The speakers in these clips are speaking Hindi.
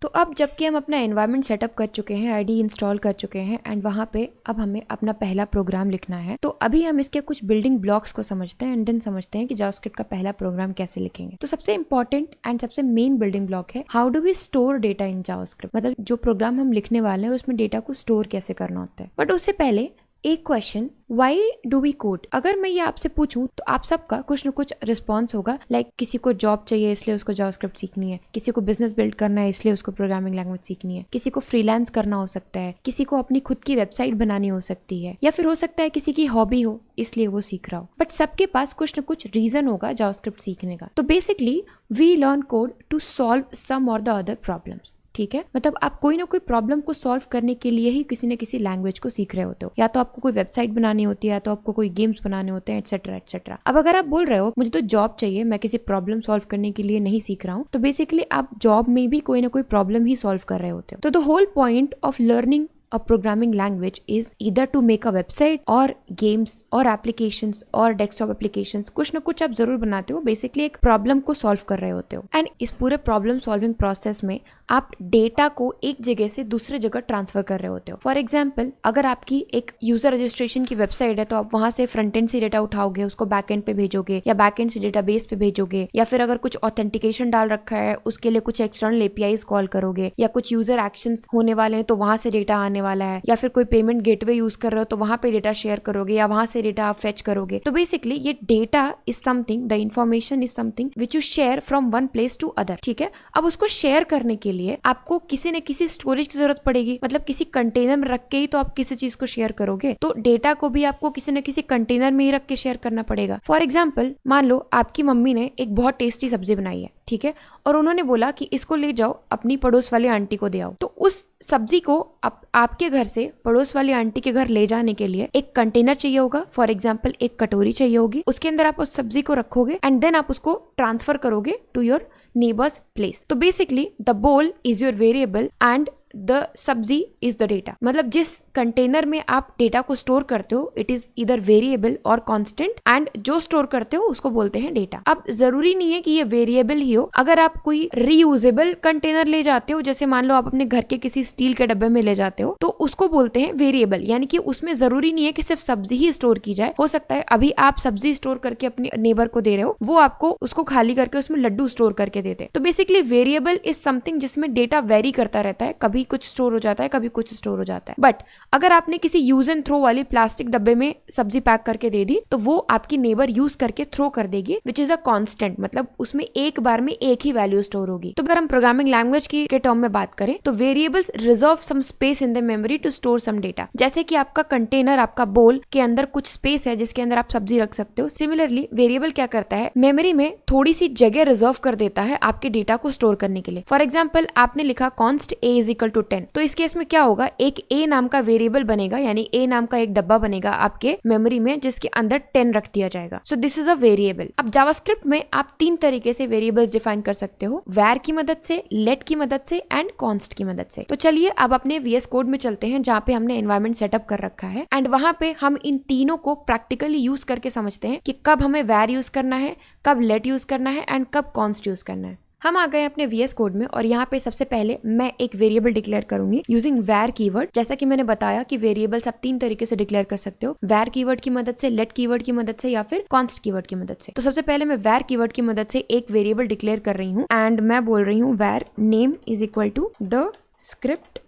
तो अब जबकि हम अपना एनवायरनमेंट सेटअप कर चुके हैं, आईडी इंस्टॉल कर चुके हैं एंड वहाँ पे अब हमें अपना पहला प्रोग्राम लिखना है, तो अभी हम इसके कुछ बिल्डिंग ब्लॉक्स को समझते हैं एंड देन समझते हैं कि जावास्क्रिप्ट का पहला प्रोग्राम कैसे लिखेंगे। तो सबसे इंपॉर्टेंट एंड सबसे मेन बिल्डिंग ब्लॉक है how do we store data in JavaScript, मतलब जो प्रोग्राम हम लिखने वाले हैं उसमें डेटा को स्टोर कैसे करना होता है। बट उससे पहले एक question, why do we code? अगर मैं ये आपसे पूछूं तो आप सबका कुछ न कुछ रिस्पॉन्स होगा, लाइक किसी को जॉब चाहिए इसलिए उसको जावास्क्रिप्ट सीखनी है, किसी को बिजनेस बिल्ड करना है इसलिए उसको प्रोग्रामिंग लैंग्वेज सीखनी है, किसी को फ्रीलांस करना हो सकता है, किसी को अपनी खुद की वेबसाइट बनानी हो सकती है, या फिर हो सकता है किसी की हॉबी हो इसलिए वो सीख रहा हो। बट सबके पास कुछ न कुछ रीजन होगा जावास्क्रिप्ट सीखने का। तो basically we learn code to solve some और द अदर प्रॉब्लम्स। ठीक है, मतलब आप कोई ना कोई प्रॉब्लम को सॉल्व करने के लिए ही किसी न किसी लैंग्वेज को सीख रहे होते हो। या तो आपको कोई वेबसाइट बनानी होती है, या तो आपको कोई गेम्स बनाने होते हैं, एटसेट्रा एटसेट्रा। अब अगर आप बोल रहे हो मुझे तो जॉब चाहिए, मैं किसी प्रॉब्लम सॉल्व करने के लिए नहीं सीख रहा हूँ, तो बेसिकली आप जॉब में भी कोई ना कोई प्रॉब्लम ही सॉल्व कर रहे होते हो। तो the whole point of learning a programming language is either to make a website or games or applications or desktop applications, कुछ ना कुछ आप जरूर बनाते हो, बेसिकली एक प्रॉब्लम को सॉल्व कर रहे होते हो। एंड इस पूरे प्रॉब्लम सॉल्विंग प्रोसेस में आप डेटा को एक जगह से दूसरे जगह ट्रांसफर कर रहे होते हो। फॉर एग्जाम्पल, अगर आपकी एक यूजर रजिस्ट्रेशन की वेबसाइट है तो आप वहां से फ्रंट एंड से डेटा उठाओगे, उसको बैक एंड पे भेजोगे, या बैक एंड से डेटाबेस पे भेजोगे, या फिर अगर कुछ ऑथेंटिकेशन डाल रखा है उसके लिए कुछ एक्सटर्नल एपीआईज कॉल करोगे, या कुछ यूजर एक्शंस होने वाले हैं तो वहां से डेटा आने वाला है, या फिर कोई पेमेंट गेटवे यूज कर रहे हो तो वहां पे डेटा शेयर करोगे, या वहां से डेटा आप फेच करोगे। तो बेसिकली ये data is something, the information is something which you share from one place to other. ठीक है, अब उसको शेयर करने के लिए आपको किसी न किसी स्टोरेज की जरूरत पड़ेगी, मतलब किसी कंटेनर में रख के ही तो आप किसी चीज को शेयर करोगे, तो डेटा को भी आपको किसी न किसी कंटेनर में ही रख के शेयर करना पड़ेगा। फॉर एग्जाम्पल, मान लो आपकी मम्मी ने एक बहुत टेस्टी सब्जी बनाई है, ठीक है, और उन्होंने बोला कि इसको ले जाओ अपनी पड़ोस वाली आंटी को दे आओ। तो उस सब्जी को आपके घर से पड़ोस वाली आंटी के घर ले जाने के लिए एक कंटेनर चाहिए होगा, फॉर एग्जाम्पल एक कटोरी चाहिए होगी, उसके अंदर आप उस सब्जी को रखोगे एंड देन आप उसको ट्रांसफर करोगे टू योर नेबर्स प्लेस। तो बेसिकली द बोल is your variable and the सब्जी इज द डेटा। मतलब जिस कंटेनर में आप डेटा को स्टोर करते हो इट इज इधर वेरिएबल और कांस्टेंट, एंड जो स्टोर करते हो उसको बोलते हैं डेटा। अब जरूरी नहीं है कि ये वेरिएबल ही हो, अगर आप कोई रीयूजेबल कंटेनर ले जाते हो, जैसे मान लो आप अपने घर के किसी स्टील के डब्बे में ले जाते हो, तो उसको बोलते हैं वेरिएबल। यानी कि उसमें जरूरी नहीं है कि सिर्फ सब्जी ही स्टोर की जाए, हो सकता है अभी आप सब्जी स्टोर करके अपने नेबर को दे रहे हो, वो आपको उसको खाली करके उसमें लड्डू स्टोर करके देते हैं। तो बेसिकली वेरिएबल इज समथिंग जिसमें डेटा वेरी करता रहता है, कभी कुछ स्टोर हो जाता है, कभी कुछ स्टोर हो जाता है। बट अगर आपने किसी यूज एंड थ्रो वाली प्लास्टिक डब्बे में सब्जी पैक करके दे दी, तो वो आपकी नेबर यूज करके थ्रो कर देगी, विच इज अ कांस्टेंट, मतलब उसमें एक बार में एक ही वैल्यू स्टोर होगी। तो अगर हम प्रोग्रामिंग लैंग्वेज की के टर्म में बात करें तो variables reserve some space in the memory to store some data. जैसे कि आपका कंटेनर, आपका बोल के अंदर कुछ स्पेस है जिसके अंदर आप सब्जी रख सकते हो, सिमिलरली वेरिएबल क्या करता है, मेमोरी में थोड़ी सी जगह रिजर्व कर देता है आपके डेटा को स्टोर करने के लिए। फॉर एग्जाम्पल, आपने लिखा const a is equal to 10, तो इस केस में क्या होगा, एक a नाम का वेरिएबल बनेगा, यानी a नाम का एक डब्बा बनेगा आपके मेमोरी में जिसके अंदर 10 रख दिया जाएगा। So this is a variable. अब जावास्क्रिप्ट में आप 3 तरीके से वेरिएबल्स डिफाइन कर सकते हो, var की मदद से, let की मदद से एंड const की मदद से। तो चलिए अब अपने VS कोड में चलते हैं जहाँ पे हमने एनवायरनमेंट सेटअप कर रखा है, एंड वहां पे हम इन तीनों को प्रैक्टिकली यूज करके समझते हैं कि कब हमें var यूज करना है, कब let यूज करना है एंड कब const यूज करना है। हम आ गए अपने VS कोड में और यहाँ पे सबसे पहले मैं एक वेरिएबल डिक्लेयर करूंगी यूजिंग var कीवर्ड। जैसा कि मैंने बताया कि वेरिएबल्स आप 3 तरीके से डिक्लेयर कर सकते हो, var कीवर्ड की मदद से, let कीवर्ड की मदद से, या फिर const कीवर्ड की मदद से। तो सबसे पहले मैं var कीवर्ड की मदद से एक वेरिएबल डिक्लेयर कर रही हूँ एंड मैं बोल रही हूँ var name is equal to the script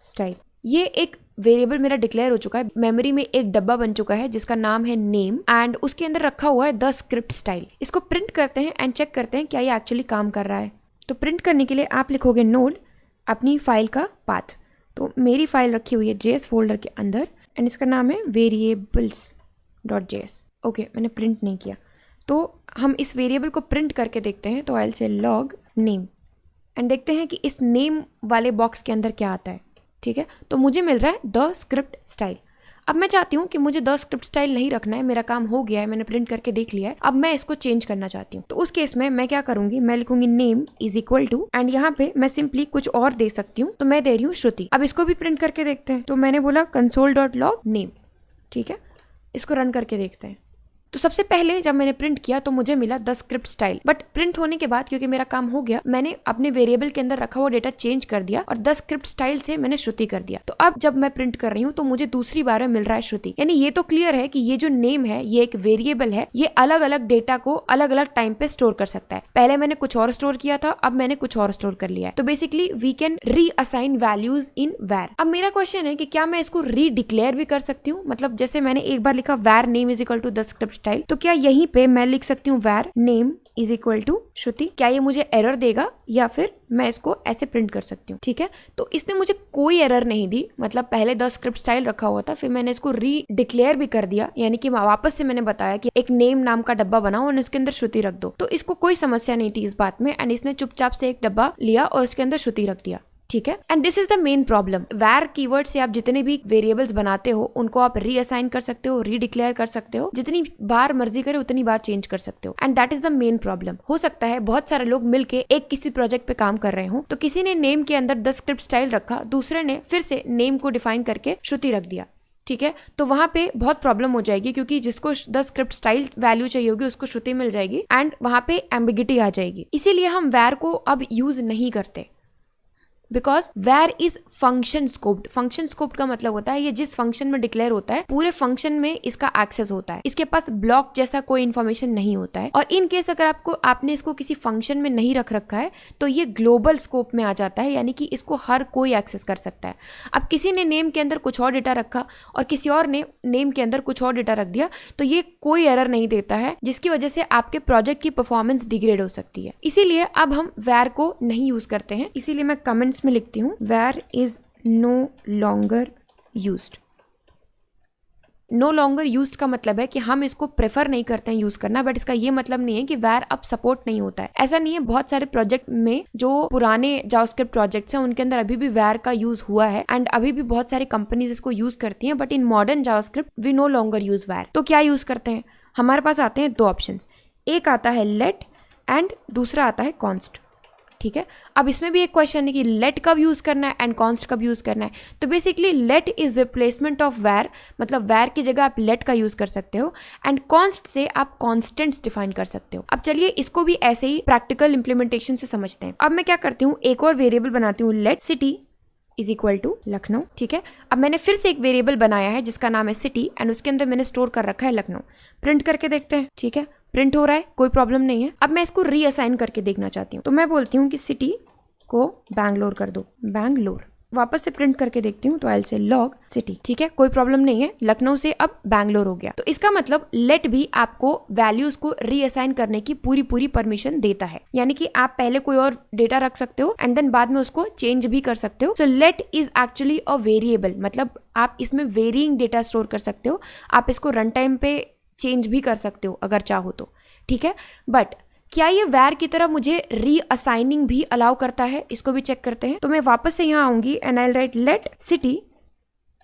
style. ये एक वेरिएबल मेरा डिक्लेयर हो चुका है, मेमोरी में एक डब्बा बन चुका है जिसका नाम है नेम एंड उसके अंदर रखा हुआ है द स्क्रिप्ट स्टाइल। इसको प्रिंट करते हैं एंड चेक करते हैं क्या ये एक्चुअली काम कर रहा है। तो प्रिंट करने के लिए आप लिखोगे नोड अपनी फाइल का पाथ। तो मेरी फाइल रखी हुई है JS फोल्डर के अंदर एंड इसका नाम है variables.js। ओके, मैंने प्रिंट नहीं किया, तो हम इस वेरिएबल को प्रिंट करके देखते हैं। तो आई से log name एंड देखते हैं कि इस नेम वाले बॉक्स के अंदर क्या आता है। ठीक है, तो मुझे मिल रहा है द स्क्रिप्ट स्टाइल। अब मैं चाहती हूँ कि मुझे द स्क्रिप्ट स्टाइल नहीं रखना है, मेरा काम हो गया है, मैंने प्रिंट करके देख लिया है, अब मैं इसको चेंज करना चाहती हूँ। तो उस केस में मैं क्या करूंगी, मैं लिखूंगी name is equal to and यहाँ पे मैं सिंपली कुछ और दे सकती हूँ, तो मैं दे रही हूँ श्रुति। अब इसको भी प्रिंट करके देखते हैं। तो मैंने बोला console.log name। ठीक है, इसको रन करके देखते हैं। तो सबसे पहले जब मैंने प्रिंट किया तो मुझे मिला the script style, but print होने के बाद क्योंकि मेरा काम हो गया, मैंने अपने वेरिएबल के अंदर रखा हुआ डेटा चेंज कर दिया और द स्क्रिप्ट स्टाइल से मैंने श्रुति कर दिया। तो अब जब मैं प्रिंट कर रही हूँ तो मुझे दूसरी बार में मिल रहा है श्रुति। यानी ये तो क्लियर है कि ये जो नेम है ये एक वेरिएबल है, ये अलग अलग डेटा को अलग अलग टाइम पे स्टोर कर सकता है। पहले मैंने कुछ और स्टोर किया था, अब मैंने कुछ और स्टोर कर लिया है। तो basically we can reassign values in var. अब मेरा क्वेश्चन है कि क्या मैं इसको रीडिक्लेयर भी कर सकती हूँ? मतलब जैसे मैंने एक बार लिखा var name is equal to the script style, तो क्या यहीं पे मैं लिख सकती हूँ var name is equal to Shruti? क्या ये मुझे एरर देगा या फिर मैं इसको ऐसे प्रिंट कर सकती हूँ? ठीक है, तो इसने मुझे कोई एरर नहीं दी। मतलब पहले द स्क्रिप्ट स्टाइल रखा हुआ था, फिर मैंने इसको रीडिक्लेयर भी कर दिया, यानी कि वापस से मैंने बताया कि एक नेम नाम का डब्बा बनाओ और इसके अंदर श्रुति रख दो। तो इसको कोई समस्या नहीं थी इस बात में, एंड इसने चुपचाप से एक डब्बा लिया और उसके अंदर श्रुति रख दिया। ठीक है, and this is the main problem. वैर कीवर्ड से आप जितने भी वेरिएबल्स बनाते हो उनको आप रीअसाइन कर सकते हो, रीडिक्लेयर कर सकते हो, जितनी बार मर्जी करे उतनी बार चेंज कर सकते हो, and that is the main problem. हो सकता है बहुत सारे लोग मिलके एक किसी प्रोजेक्ट पे काम कर रहे हो, तो किसी ने नेम के अंदर द स्क्रिप्ट स्टाइल रखा, दूसरे ने फिर से नेम को डिफाइन करके श्रुति रख दिया। ठीक है, तो वहां पे बहुत प्रॉब्लम हो जाएगी, क्योंकि जिसको द स्क्रिप्ट स्टाइल वैल्यू चाहिए होगी उसको श्रुति मिल जाएगी एंड वहां पे एम्बिगिटी आ जाएगी। इसीलिए हम वैर को अब यूज नहीं करते, बिकॉज वैर is function scoped. Function scoped का मतलब होता है ये जिस फंक्शन में डिक्लेयर होता है पूरे फंक्शन में इसका एक्सेस होता है, इसके पास ब्लॉक जैसा कोई इन्फॉर्मेशन नहीं होता है। और इन केस अगर आपने इसको किसी फंक्शन में नहीं रख रखा है तो ये ग्लोबल स्कोप में आ जाता है, यानी कि इसको हर कोई एक्सेस कर सकता है। अब किसी ने नेम के अंदर कुछ और डेटा रखा और किसी और ने नेम के अंदर कुछ और डेटा रख दिया, तो ये कोई एरर नहीं देता है, जिसकी वजह से आपके प्रोजेक्ट की परफॉर्मेंस डिग्रेड हो सकती है। इसीलिए अब हम वैर को नहीं यूज करते हैं। इसीलिए मैं कमेंट्स में लिखती हूँ var is no longer used. No longer used का मतलब है कि हम इसको प्रेफर नहीं करते हैं यूज करना, बट इसका ये मतलब नहीं है कि वैर अब सपोर्ट नहीं होता है। ऐसा नहीं है, बहुत सारे प्रोजेक्ट में जो पुराने जावास्क्रिप्ट प्रोजेक्ट्स हैं उनके अंदर अभी भी वैर का यूज हुआ है एंड अभी भी बहुत सारी कंपनीज इसको यूज करती हैं, but in modern JavaScript we no longer use var. तो क्या यूज करते हैं? हमारे पास आते हैं दो ऑप्शंस, एक आता है लेट एंड दूसरा आता है कॉन्स्ट। ठीक है, अब इसमें भी एक क्वेश्चन है कि लेट कब यूज करना है एंड कॉन्स्ट कब यूज करना है। तो basically let is replacement of वैर, मतलब वैर की जगह आप लेट का यूज कर सकते हो, एंड कॉन्स्ट से आप कॉन्स्टेंट्स डिफाइन कर सकते हो। अब चलिए इसको भी ऐसे ही प्रैक्टिकल इंप्लीमेंटेशन से समझते हैं। अब मैं क्या करती हूँ, एक और वेरिएबल बनाती हूँ, let city is equal to Lucknow. ठीक है, अब मैंने फिर से एक वेरिएबल बनाया है जिसका नाम है सिटी एंड उसके अंदर मैंने स्टोर कर रखा है लखनऊ। प्रिंट करके देखते हैं। ठीक है, प्रिंट हो रहा है, कोई प्रॉब्लम नहीं है। अब मैं इसको रीअसाइन करके देखना चाहती हूँ, तो मैं बोलती हूँ कि सिटी को बैंगलोर कर दो, बैंगलोर। वापस से प्रिंट करके देखती हूँ तो आई विल से लॉग सिटी। ठीक है, कोई प्रॉब्लम नहीं है, लखनऊ से अब बैंगलोर हो गया। तो इसका मतलब लेट भी आपको वैल्यूज को रीअसाइन करने की पूरी परमिशन देता है, यानी कि आप पहले कोई और डेटा रख सकते हो एंड देन बाद में उसको चेंज भी कर सकते हो। So let is actually a variable, मतलब आप इसमें वेरिइंग डेटा स्टोर कर सकते हो, आप इसको रन टाइम पे चेंज भी कर सकते हो अगर चाहो तो। ठीक है, बट क्या ये वैर की तरह मुझे रीअसाइनिंग भी अलाउ करता है? इसको भी चेक करते हैं। तो मैं वापस से यहाँ आऊंगी and I write let city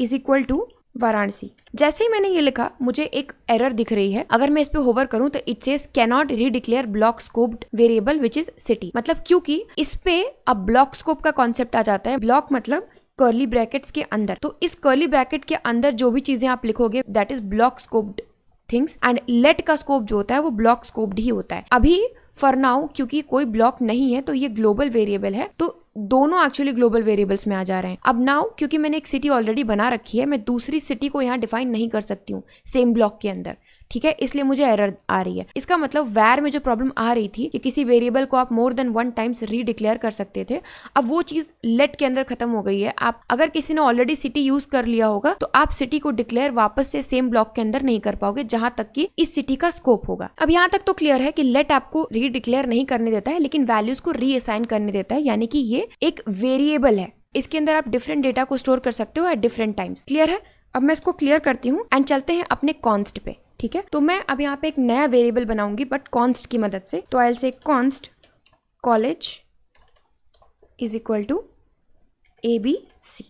is equal to Varanasi. जैसे ही मैंने ये लिखा मुझे एक एरर दिख रही है। अगर मैं इस पे होवर करूं तो it says can not redeclare block scoped variable which is city, मतलब क्योंकि इस पे अब ब्लॉक स्कोप का कॉन्सेप्ट आ जाता है। ब्लॉक मतलब कर्ली ब्रैकेट्स के अंदर, तो इस कर्ली ब्रैकेट के अंदर जो भी चीजें आप लिखोगे that is block scoped things, and let का स्कोप जो होता है वो ब्लॉक स्कोप्ड ही होता है। अभी फॉर नाउ क्योंकि कोई ब्लॉक नहीं है तो ये ग्लोबल वेरिएबल है, तो दोनों एक्चुअली ग्लोबल वेरिएबल्स में आ जा रहे हैं। अब नाउ क्योंकि मैंने एक सिटी ऑलरेडी बना रखी है, मैं दूसरी सिटी को यहाँ डिफाइन नहीं कर सकती हूँ सेम ब्लॉक के अंदर। ठीक है, इसलिए मुझे एरर आ रही है। इसका मतलब वैर में जो प्रॉब्लम आ रही थी कि किसी वेरिएबल को आप मोर देन वन टाइम्स रीडिक्लेयर कर सकते थे, अब वो चीज लेट के अंदर खत्म हो गई है। आप अगर किसी ने ऑलरेडी सिटी यूज कर लिया होगा तो आप सिटी को डिक्लेयर वापस से सेम ब्लॉक के अंदर नहीं कर पाओगे जहां तक कि इस सिटी का स्कोप होगा। अब यहाँ तक तो क्लियर है कि लेट आपको रीडिक्लेयर नहीं करने देता है, लेकिन वैल्यूज को रीअसाइन करने देता है, यानी कि ये एक वेरिएबल है, इसके अंदर आप डिफरेंट डेटा को स्टोर कर सकते हो एट डिफरेंट टाइम्स। क्लियर है? अब मैं इसको क्लियर करती हूँ एंड चलते हैं अपने कॉन्स्ट पे। ठीक है, तो मैं अब यहाँ पे एक नया वेरिएबल बनाऊंगी बट कॉन्स्ट की मदद से। तो I will say const college is equal to ABC।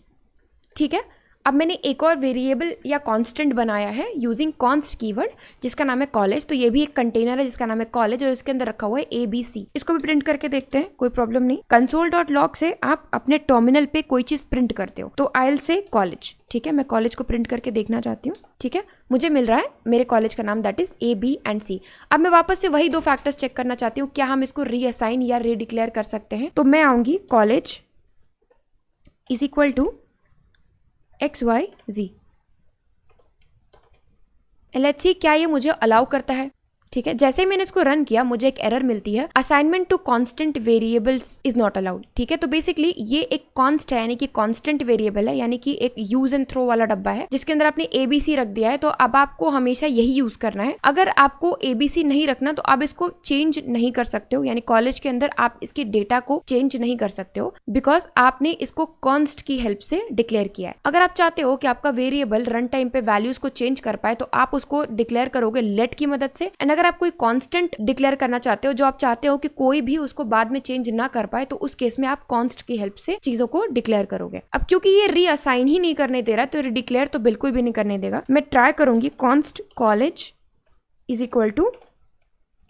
ठीक है, अब मैंने एक और वेरिएबल या कांस्टेंट बनाया है यूजिंग कॉन्स्ट कीवर्ड जिसका नाम है कॉलेज। तो ये भी एक कंटेनर है जिसका नाम है कॉलेज और इसके अंदर रखा हुआ है ABC। इसको भी प्रिंट करके देखते हैं, कोई प्रॉब्लम नहीं। console.log से आप अपने टर्मिनल पे कोई चीज प्रिंट करते हो, तो आई विल से कॉलेज। ठीक है, मैं कॉलेज को प्रिंट करके देखना चाहती हूँ। ठीक है, मुझे मिल रहा है मेरे कॉलेज का नाम, that is A, B and C। अब मैं वापस से वही दो फैक्टर्स चेक करना चाहती हूँ, क्या हम इसको रीअसाइन या रीडिक्लेयर कर सकते हैं। तो मैं आऊंगी college is equal to XYZ। Let's see क्या ये मुझे अलाउ करता है। ठीक है, जैसे ही मैंने इसको रन किया मुझे एक एरर मिलती है, assignment to constant variables is not allowed. ठीक है, तो बेसिकली ये एक कॉन्स्ट है, यानी कि कांस्टेंट वेरिएबल है, यानी कि एक यूज एंड थ्रो वाला डब्बा है जिसके अंदर आपने ABC रख दिया है। तो अब आपको हमेशा यही यूज करना है। अगर आपको ABC नहीं रखना तो आप इसको चेंज नहीं कर सकते हो, यानी कॉलेज के अंदर आप इसके डेटा को चेंज नहीं कर सकते हो, बिकॉज आपने इसको कॉन्स्ट की हेल्प से डिक्लेयर किया है। अगर आप चाहते हो कि आपका वेरिएबल रन टाइम पे वैल्यूज को चेंज कर पाए तो आप उसको डिक्लेयर करोगे लेट की मदद से। एंड अगर आप कोई कांस्टेंट डिक्लेयर करना चाहते हो जो आप चाहते हो कि कोई भी उसको बाद में चेंज ना कर पाए, तो उस केस में आप कॉन्स्ट की हेल्प से चीजों को डिक्लेयर करोगे। अब क्योंकि ये रीअसाइन ही नहीं करने दे रहा तो डिक्लेयर तो बिल्कुल भी नहीं करने देगा। मैं ट्राई करूंगी const college is equal to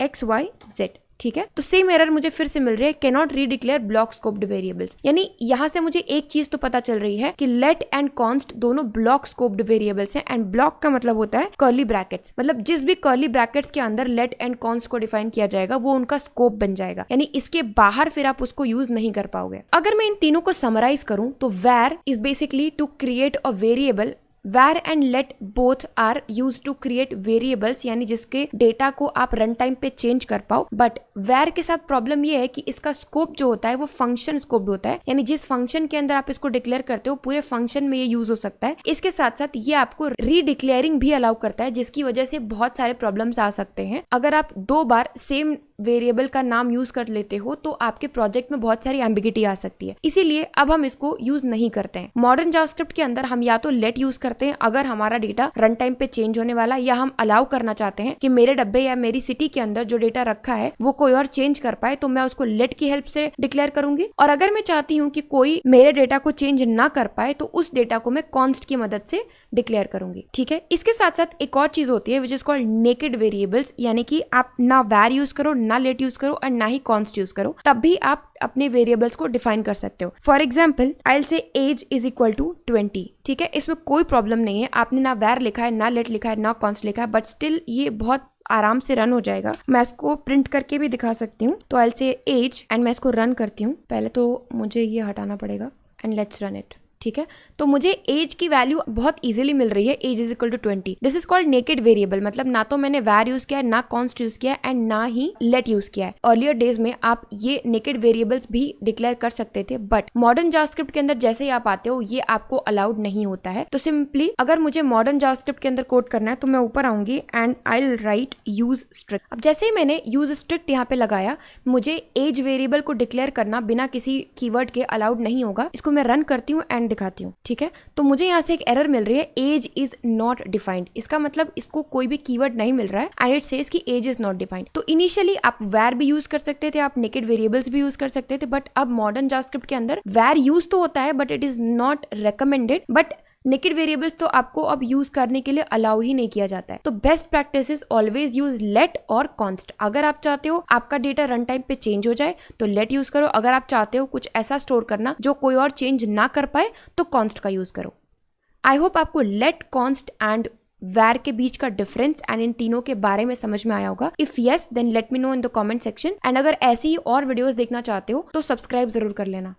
XYZ। ठीक है, तो सेम एरर मुझे फिर से मिल रही है, can not redeclare block scoped variables. यानी यहां से मुझे एक चीज तो पता चल रही है कि लेट एंड कॉन्स्ट दोनों ब्लॉक स्कोप्ड वेरिएबल्स हैं। एंड ब्लॉक का मतलब होता है कर्ली ब्रैकेट्स, मतलब जिस भी कर्ली ब्रैकेट्स के अंदर लेट एंड कॉन्स्ट को डिफाइन किया जाएगा वो उनका स्कोप बन जाएगा, यानी इसके बाहर फिर आप उसको यूज नहीं कर पाओगे। अगर मैं इन तीनों को समराइज करूं तो var is basically to create a variable. where and let both are used to create variables, यानी जिसके डेटा को आप रन टाइम पे चेंज कर पाओ। बट where के साथ प्रॉब्लम ये है कि इसका स्कोप जो होता है वो फंक्शन स्कोप होता है, यानी जिस फंक्शन के अंदर आप इसको डिक्लेयर करते हो पूरे फंक्शन में ये यूज हो सकता है। इसके साथ साथ ये आपको रीडिक्लेयरिंग भी अलाउ करता है, जिसकी वजह से बहुत सारे प्रॉब्लम्स आ सकते हैं। अगर आप 2 बार सेम वेरिएबल का नाम यूज कर लेते हो तो आपके प्रोजेक्ट में बहुत सारी एम्बिगिटी आ सकती है, इसीलिए अब हम इसको यूज नहीं करते हैं। मॉडर्न जावास्क्रिप्ट के अंदर हम या तो लेट यूज करते हैं अगर हमारा डेटा रन टाइम पे चेंज होने वाला, या हम अलाउ करना चाहते हैं कि मेरे डब्बे या मेरी सिटी के अंदर जो डेटा रखा है वो कोई और चेंज कर पाए, तो मैं उसको लेट की हेल्प से डिक्लेयर करूंगी। और अगर मैं चाहती हूँ कि कोई मेरे डेटा को चेंज ना कर पाए तो उस डेटा को मैं कॉन्स्ट की मदद से डिक्लेयर करूंगी। ठीक है, इसके साथ साथ एक और चीज होती है which is called naked variables, यानी कि आप ना वैर यूज करो, ना लेट यूज करो और ना ही कॉन्स्ट यूज करो, तब भी आप अपने वेरिएबल्स को डिफाइन कर सकते हो। For example I will say age is equal to 20। ठीक है, इसमें कोई प्रॉब्लम नहीं है, आपने ना वैर लिखा है, ना लेट लिखा है, ना कॉन्स्ट लिखा है, बट स्टिल ये बहुत आराम से रन हो जाएगा। मैं इसको प्रिंट करके भी दिखा सकती हूँ। तो आई विल से एज एंड मैं इसको रन करती हूँ। पहले तो मुझे ये हटाना पड़ेगा एंड लेट्स रन इट। ठीक है, तो मुझे एज की वैल्यू बहुत इजीली मिल रही है, age is equal to 20। This is called naked variable, मतलब ना तो मैंने वैर यूज किया है, ना कॉन्स्ट यूज किया है एंड ना ही लेट यूज किया है। अर्लियर डेज में आप ये नेकेड वेरिएबल्स भी डिक्लेयर कर सकते थे, बट मॉडर्न जावास्क्रिप्ट के अंदर जैसे ही आप आते हो ये आपको अलाउड नहीं होता है। तो सिंपली अगर मुझे मॉडर्न जावास्क्रिप्ट के अंदर कोड करना है तो मैं ऊपर आऊंगी and I will write use strict. अब जैसे ही मैंने यूज स्ट्रिक्ट यहाँ पे लगाया, मुझे एज वेरिएबल को डिक्लेयर करना बिना किसी कीवर्ड के अलाउड नहीं होगा। इसको मैं रन करती हूँ एंड दिखाती हूँ। ठीक है, तो मुझे यहाँ से एक एरर मिल रही है, एज इज नॉट डिफाइंड। इसका मतलब इसको कोई भी कीवर्ड नहीं मिल रहा है एंड इट सेज कि एज इज नॉट डिफाइंड। तो इनिशियली आप वैर भी यूज कर सकते थे, आप नेकेड वेरिएबल्स भी यूज कर सकते थे, बट अब मॉडर्न जावास्क्रिप्ट के अंदर वैर यूज तो होता है but it is not recommended. But naked variables तो आपको अब यूज करने के लिए अलाउ ही नहीं किया जाता है। तो best practice is always use let और कॉन्स्ट। अगर आप चाहते हो आपका डेटा रन टाइम पे चेंज हो जाए तो लेट यूज करो, अगर आप चाहते हो कुछ ऐसा स्टोर करना जो कोई और चेंज ना कर पाए तो कॉन्स्ट का यूज करो। आई होप आपको लेट, कॉन्स्ट एंड वैर के बीच का डिफरेंस एंड इन तीनों के बारे में समझ में आया होगा। If yes then let me know in the comment section. And अगर ऐसी ही और वीडियोस देखना चाहते हो तो सब्सक्राइब जरूर कर लेना।